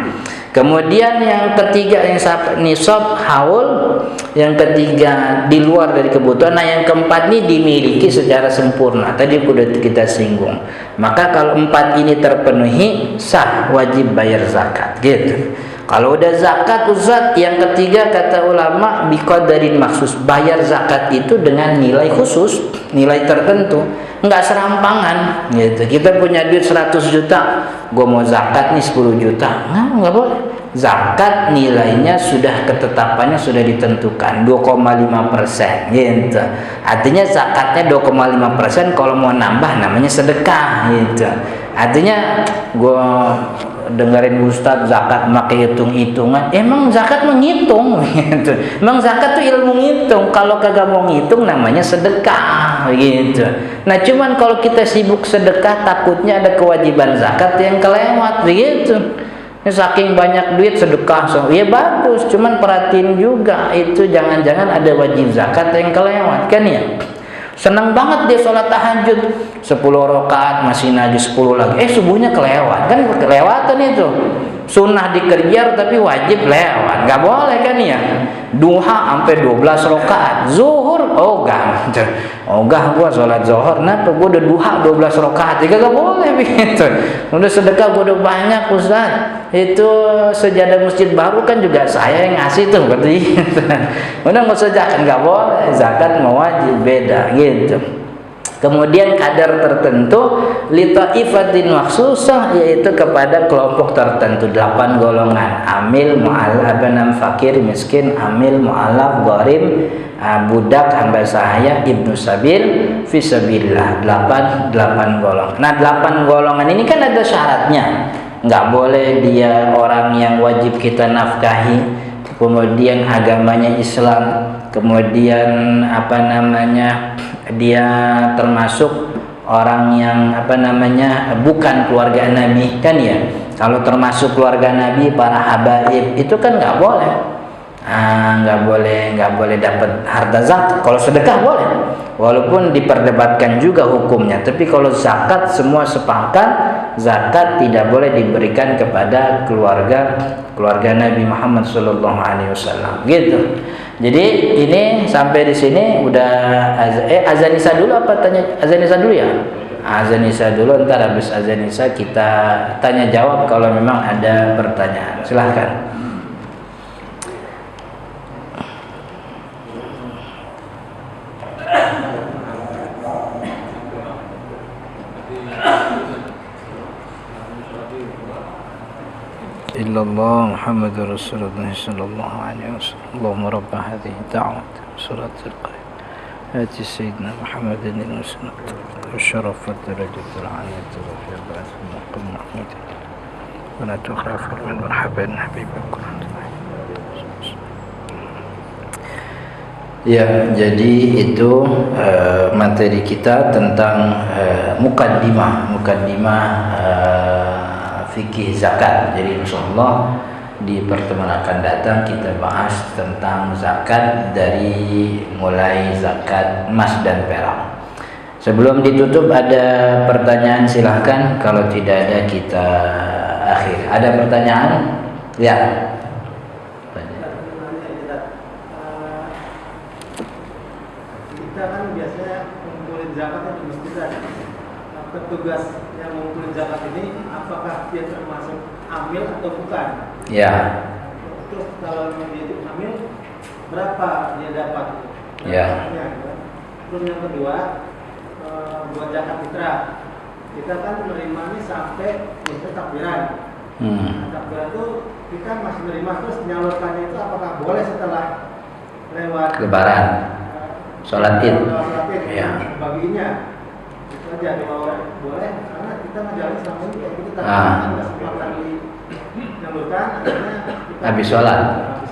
Kemudian yang ketiga yang nisab haul, yang ketiga di luar dari kebutuhan. Nah, yang keempat ini dimiliki secara sempurna. Tadi sudah kita singgung. Maka kalau 4 ini terpenuhi, sah wajib bayar zakat gitu. Kalau udah zakat Ustaz, yang ketiga kata ulama biqadarin maksus, bayar zakat itu dengan nilai khusus, nilai tertentu, enggak serampangan gitu. Kita punya duit 100 juta, gue mau zakat nih 10 juta. Enggak boleh. Zakat nilainya sudah, ketetapannya sudah ditentukan 2,5% gitu. Artinya zakatnya 2,5%, kalau mau nambah namanya sedekah gitu. Artinya gue dengerin Ustadz zakat pakai hitung-hitungan, emang zakat menghitung gitu. Emang zakat tuh ilmu ngitung, kalau kagak mau ngitung namanya sedekah gitu. Nah, cuman kalau kita sibuk sedekah takutnya ada kewajiban zakat yang kelewat begitu. Saking banyak duit sedekah, ya bagus, cuman perhatiin juga itu jangan-jangan ada wajib zakat yang kelewat kan ya. Senang banget dia sholat tahajud 10 rakaat masih nagih 10 lagi, subuhnya kelewat, kan kelewatan itu. Sunnah dikejar tapi wajib lewat, nggak boleh kan ya. Duha sampai 12 rakaat, zuhur ogah gua sholat zuhur, kenapa gua udah duha 12 rakaat, nggak boleh begitu. Udah sedekah gua udah banyak Ustaz, itu sejadah masjid baru kan juga saya yang ngasih tuh berarti. Udah nggak usah zakat, nggak boleh, zakat mau wajib beda gitu. Kemudian kadar tertentu litaifatin maksusah, yaitu kepada kelompok tertentu 8 golongan, amil, mu'allaf, fakir, miskin, amil, mu'allaf, gharim, budak, hamba sahaya, ibnu sabil, fisabilillah. 8 golongan. Nah, 8 golongan ini kan ada syaratnya. Nggak boleh dia orang yang wajib kita nafkahi, kemudian agamanya Islam, kemudian dia termasuk orang yang bukan keluarga Nabi kan ya. Kalau termasuk keluarga Nabi, para habaib itu kan nggak boleh. Nggak boleh dapat harta zakat. Kalau sedekah boleh, walaupun diperdebatkan juga hukumnya. Tapi kalau zakat semua sepakat, zakat tidak boleh diberikan kepada keluarga Nabi Muhammad SAW. Gitu. Jadi ini sampai di sini udah azan isya dulu apa tanya azan isya dulu ya? Azan isya dulu, ntar habis azan isya kita tanya jawab kalau memang ada pertanyaan. Silahkan. Illallah Muhammadur Rasulullah sallallahu alaihi wasallam. Allahumma rabb hadhihi da'wah suratul qayyim. Hati sayyidina Muhammadin al-sunnah wa syarafat darajatul aliyah wa fi ba'd maqam mahmud. Wa la tukhafu min marhaban habibakum. Ya, jadi itu materi kita tentang mukaddimah fikih zakat. Jadi insyaallah di pertemuan akan datang kita bahas tentang zakat dari mulai zakat emas dan perak. Sebelum ditutup ada pertanyaan, silahkan. Kalau tidak ada kita akhir. Ada pertanyaan? Ya. Kita kan biasanya ngumpulin zakat di masjid. Petugas yang mengumpulkan zakat ini apakah dia termasuk amil atau bukan? Ya. Terus kalau dia itu amil, berapa dia dapat? Ya. Terus yang kedua, buat zakat fitrah, kita kan menerimanya sampai biasanya takbiran. Takbiran itu kita masih menerima, terus menyalurkannya itu apakah boleh setelah lewat Lebaran, sholat Id. Ya. baginya itu aja boleh karena kita ngajarin selama ini kayak gitu nggak semua kali menyalurkan, akhirnya kita Habis sholat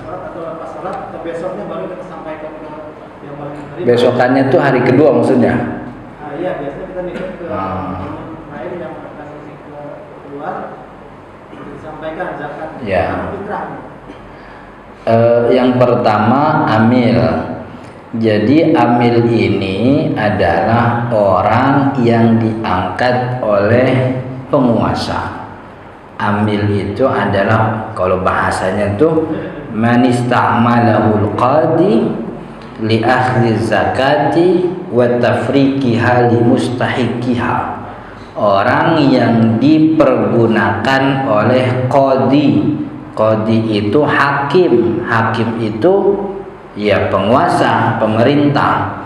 atau lepas sholat atau besoknya baru kita sampaikan ke yang paling menerima. besokannya tuh hari kedua maksudnya. Iya, biasanya kita nitip ke lain yang akan keluar disampaikan zakat fitrah. Yang pertama amil. Jadi amil ini adalah orang yang diangkat oleh penguasa. Amil itu adalah kalau bahasanya tuh man ista'malahul qadi li akhdhi zakati wa tafriqiha li mustahiqiha. Orang yang dipergunakan oleh qadi. Qadi itu hakim. Hakim itu ya penguasa, pemerintah,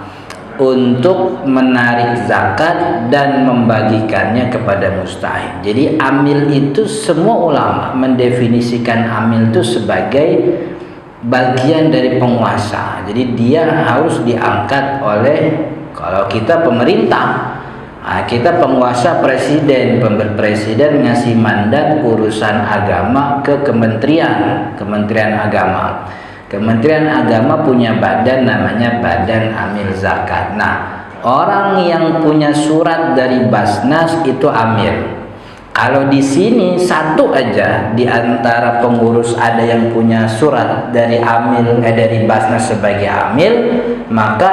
untuk menarik zakat dan membagikannya kepada mustahik. Jadi amil itu semua ulama mendefinisikan amil itu sebagai bagian dari penguasa. Jadi dia harus diangkat oleh, kalau kita pemerintah, kita penguasa presiden, presiden ngasih mandat urusan agama ke Kementerian Agama. Kementerian Agama punya badan namanya Badan Amil Zakat. Nah, orang yang punya surat dari Basnas itu amil. Kalau di sini satu aja di antara pengurus ada yang punya surat dari dari Basnas sebagai amil, maka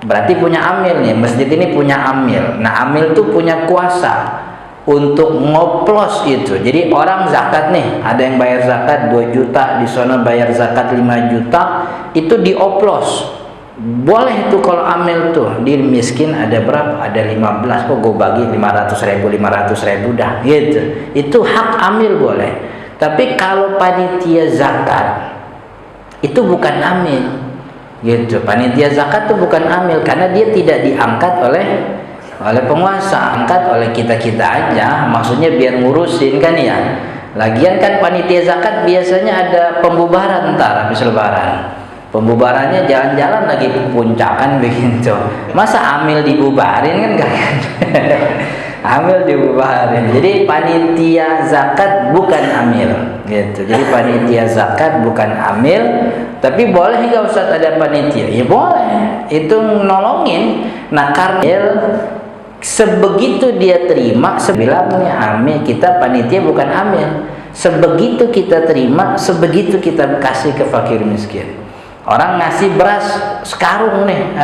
berarti punya amil nih. Masjid ini punya amil. Nah, amil tuh punya kuasa untuk ngoplos itu. Jadi orang zakat nih, ada yang bayar zakat 2 juta, di sana bayar zakat 5 juta, itu dioplos. Boleh itu kalau amil tuh. Di miskin ada berapa? Ada 15, kok gue bagi 500 ribu dah gitu. Itu hak amil boleh. Tapi kalau panitia zakat itu bukan amil gitu. Panitia zakat itu bukan amil karena dia tidak diangkat oleh penguasa, angkat oleh kita aja, maksudnya biar ngurusin kan ya. Lagian kan panitia zakat biasanya ada pembubaran ntar habis lebaran. Pembubarannya jalan-jalan lagi puncakan begitu. Masa amil dibubarin kan gak? Amil dibubarin. Jadi panitia zakat bukan amil gitu. Jadi panitia zakat bukan amil, tapi boleh nggak Ustaz ada panitia? Ya boleh. Itu nolongin. Nah, karena sebegitu dia terima, sebilangnya amil, kita panitia bukan amil. Sebegitu kita terima, sebegitu kita kasih ke fakir miskin. Orang ngasih beras sekarung nih,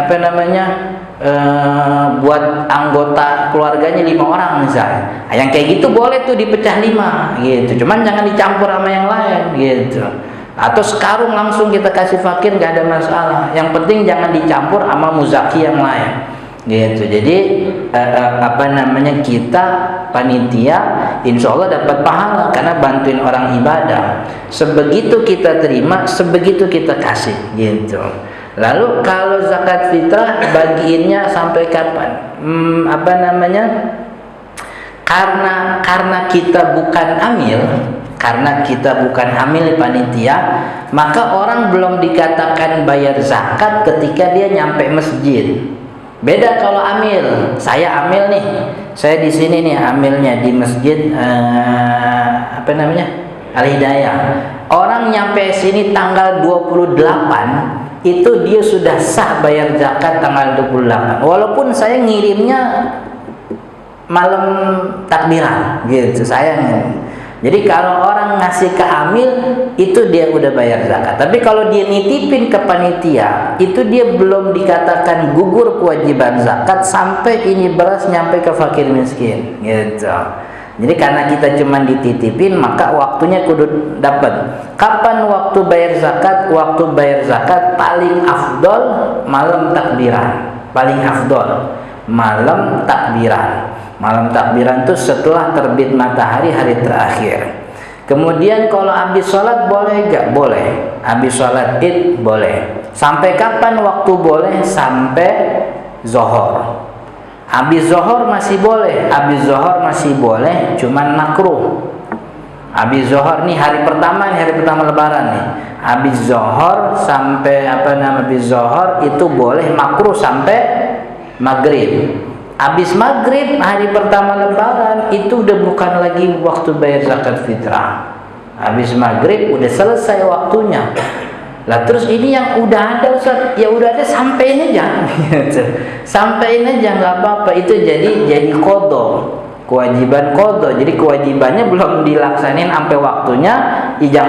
buat anggota keluarganya 5 orang misalnya. Yang kayak gitu boleh tuh dipecah 5 gitu. Cuman jangan dicampur sama yang lain gitu. Atau sekarung langsung kita kasih fakir, gak ada masalah. Yang penting jangan dicampur sama muzaki yang lain. Gitu. Jadi kita panitia insya Allah dapat pahala karena bantuin orang ibadah. Sebegitu kita terima, sebegitu kita kasih gitu. Lalu kalau zakat fitrah bagiinnya sampai kapan? Karena kita bukan amil, panitia, maka orang belum dikatakan bayar zakat ketika dia nyampe masjid. Beda kalau amil. Saya amil nih. Saya di sini nih amilnya di masjid Al-Hidayah. Orang nyampe sini tanggal 28, itu dia sudah sah bayar zakat tanggal 28. Walaupun saya ngirimnya malam takbiran gitu, saya ngirim. Jadi kalau orang ngasih ke amil, itu dia udah bayar zakat. Tapi kalau dia nitipin ke panitia, itu dia belum dikatakan gugur kewajiban zakat sampai ini beras nyampe ke fakir miskin gitu. Jadi karena kita cuma dititipin, maka waktunya kudu dapat. Kapan waktu bayar zakat? Waktu bayar zakat paling afdol malam takbiran. Paling afdol malam takbiran. Malam takbiran itu setelah terbit matahari hari terakhir. Kemudian kalau habis sholat boleh gak? Boleh. Habis sholat id boleh. Sampai kapan waktu boleh? Sampai zohor. Habis zohor masih boleh. Habis zohor masih boleh, cuman makruh. Habis zuhur nih hari pertama lebaran nih. Habis zuhur sampai habis zuhur itu boleh makruh sampai maghrib. Habis maghrib hari pertama lebaran itu udah bukan lagi waktu bayar zakat fitrah. Habis maghrib udah selesai waktunya. Lah terus ini yang udah ada Ustaz, ya udah ada sampein aja. Sampein aja nggak apa-apa, itu jadi qadha. Kewajiban qadha. Jadi kewajibannya belum dilaksanain sampai waktunya, ya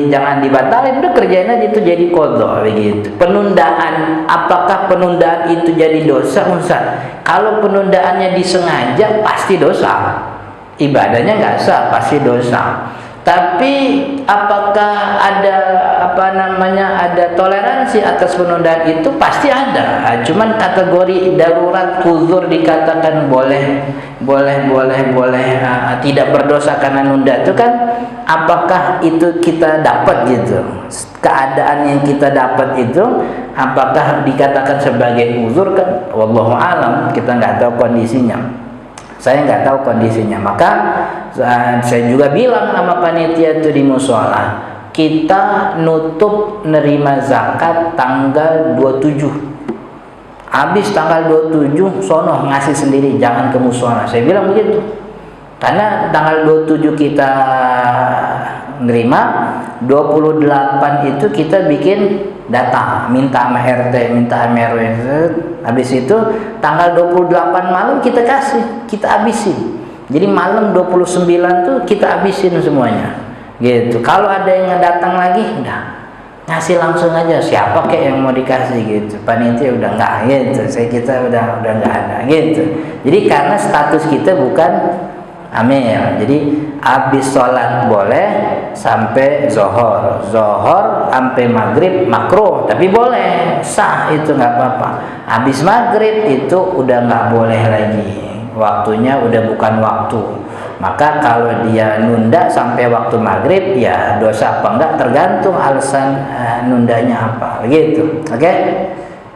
jangan dibatalin, udah kerjain aja, itu jadi qadha begitu. Penundaan, apakah penundaan itu jadi dosa Ustaz? Kalau penundaannya disengaja pasti dosa. Ibadahnya nggak sah, pasti dosa. Tapi apakah ada ada toleransi atas penundaan itu? Pasti ada. Cuman kategori darurat uzur dikatakan boleh tidak berdosa karena nunda itu kan, apakah itu kita dapat gitu? Keadaan yang kita dapat itu apakah dikatakan sebagai uzur kan? Wallahu alam, kita nggak tahu kondisinya. Saya nggak tahu kondisinya, maka saya juga bilang sama panitia itu di mushola, kita nutup nerima zakat tanggal 27. Habis tanggal 27 sono ngasih sendiri, jangan ke mushola. Saya bilang begitu. Karena tanggal 27 kita nerima, 28 itu kita bikin data, minta sama RT, minta sama RW. Habis itu tanggal 28 malam kita kasih, kita habisin. Jadi malam 29 tuh kita habisin semuanya. Gitu. Kalau ada yang datang lagi, udah ngasih langsung aja, siapa kayak yang mau dikasih gitu. Panitia udah enggak gitu. Kita udah enggak ada gitu. Jadi karena status kita bukan amil, jadi habis sholat boleh sampai zohor sampai maghrib makruh, tapi boleh sah, itu nggak apa-apa. Habis maghrib itu udah nggak boleh lagi, waktunya udah bukan waktu. Maka kalau dia nunda sampai waktu maghrib, ya dosa apa enggak tergantung alasan nundanya apa, gitu. Oke?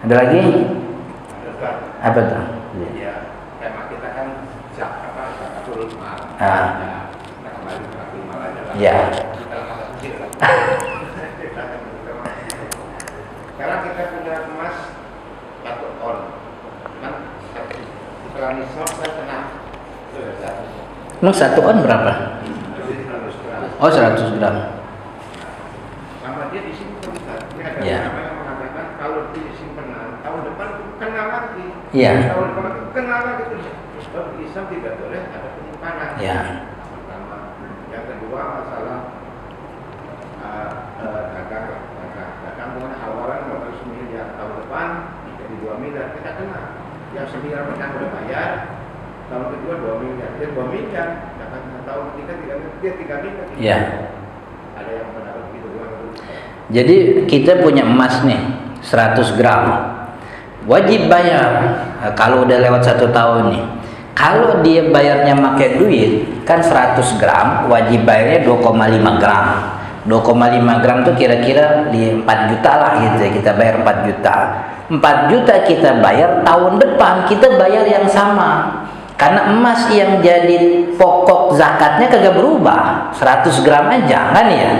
Ada lagi? Apa tuh? Ya. Sekarang kita punya emas 1 on, kan setelah nisab saya kena. Emang 1 on berapa? Oh 100 gram. Sama dia disimpan. Dia ada Ya. yang mengatakan kalau disimpan tahun depan kena lagi. Ya. Tahun depan kena lagi terus. Sebab Islam tidak boleh ada penyimpanan. Ya. Pertama, yang kedua masalah dagang dengan awalan 200 miliar tahun depan jadi 2 miliar kita kena. Yang 9 pertama udah bayar, tahun kedua 2 miliar, dia 2 miliar. Tahun ketiga 3 miliar, dia 3 miliar. Ya. Ada yang pendapat begitu gimana? Jadi kita punya emas nih 100 gram, wajib bayar kalau udah lewat 1 tahun nih. Kalau dia bayarnya pakai duit, kan 100 gram wajib bayarnya 2,5 gram. 2,5 gram tuh kira-kira di 4 juta lah gitu ya, kita bayar 4 juta. 4 juta kita bayar, tahun depan kita bayar yang sama. Karena emas yang jadi pokok zakatnya kagak berubah, 100 gram aja kan ya.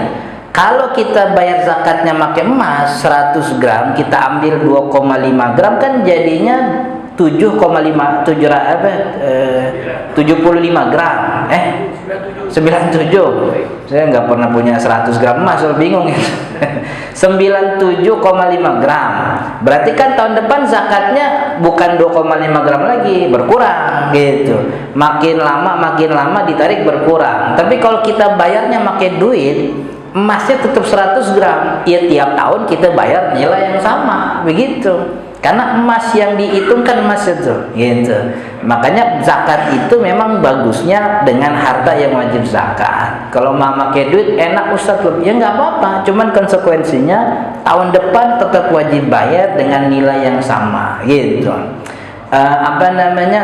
Kalau kita bayar zakatnya pakai emas 100 gram, kita ambil 2,5 gram kan jadinya 75 gram 97. Saya nggak pernah punya 100 gram emas, saya bingung ya. 97,5 gram. Berarti kan tahun depan zakatnya bukan 2,5 gram lagi, berkurang gitu. Makin lama ditarik berkurang. Tapi kalau kita bayarnya pakai duit, emasnya tetap 100 gram. Ya tiap tahun kita bayar nilai yang sama, begitu. Karena emas yang dihitung kan emas itu, gitu. Makanya zakat itu memang bagusnya dengan harta yang wajib zakat. Kalau mau pakai duit enak Ustaz, ya nggak apa-apa. Cuman konsekuensinya tahun depan tetap wajib bayar dengan nilai yang sama, gitu.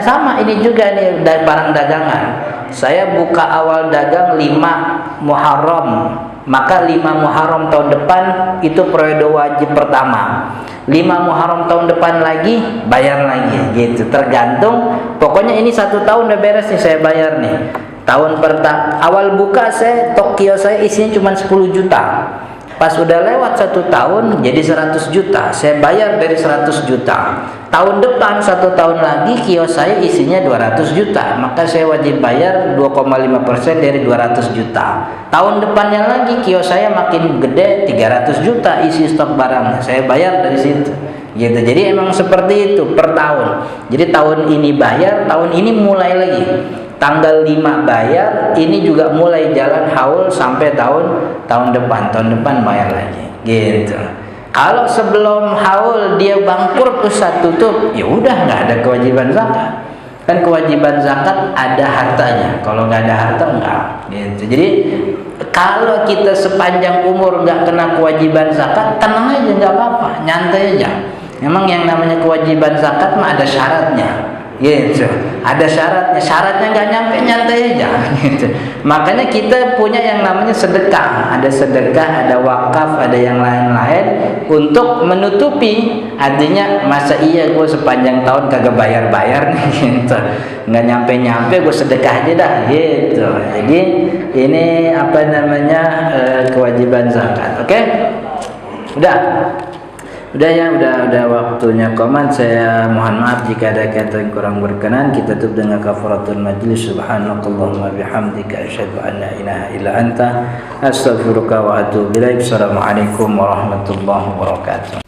Sama ini juga nih barang dagangan. Saya buka awal dagang 5 Muharram, maka 5 Muharram tahun depan itu periode wajib pertama. 5 Muharram tahun depan lagi bayar lagi gitu, tergantung. Pokoknya ini 1 tahun udah beres nih saya bayar nih. awal buka Tokyo saya isinya cuma 10 juta. Pas udah lewat 1 tahun jadi 100 juta. Saya bayar dari 100 juta. Tahun depan 1 tahun lagi kios saya isinya 200 juta. Maka saya wajib bayar 2,5% dari 200 juta. Tahun depannya lagi kios saya makin gede 300 juta isi stok barangnya. Saya bayar dari situ. Gitu. Jadi emang seperti itu per tahun. Jadi tahun ini bayar, tahun ini mulai lagi. Tanggal 5 bayar, ini juga mulai jalan haul sampai tahun depan bayar lagi. Gitu. Kalau sebelum haul dia bangkrut Ustaz tutup, ya udah nggak ada kewajiban zakat. Kan kewajiban zakat ada hartanya. Kalau nggak ada harta enggak. Gitu. Jadi kalau kita sepanjang umur nggak kena kewajiban zakat, tenang aja nggak apa-apa, nyantai aja. Memang yang namanya kewajiban zakat mah ada syaratnya. Gitu, ada syaratnya nggak nyampe nyantai aja gitu. Makanya kita punya yang namanya sedekah, ada wakaf, ada yang lain-lain untuk menutupi. Artinya masa iya gue sepanjang tahun kagak bayar nih gitu, nggak nyampe gue sedekah aja dah gitu. Jadi ini apa namanya kewajiban zakat. Oke? Udah ya, udah waktunya komen. Saya mohon maaf jika ada kata yang kurang berkenan. Kita tutup dengan kafaratul majlis. Subhanakallahumma bihamdika asyhadu an la ilaha illa anta astaghfiruka wa atubu ilaik. Assalamualaikum warahmatullahi wabarakatuh.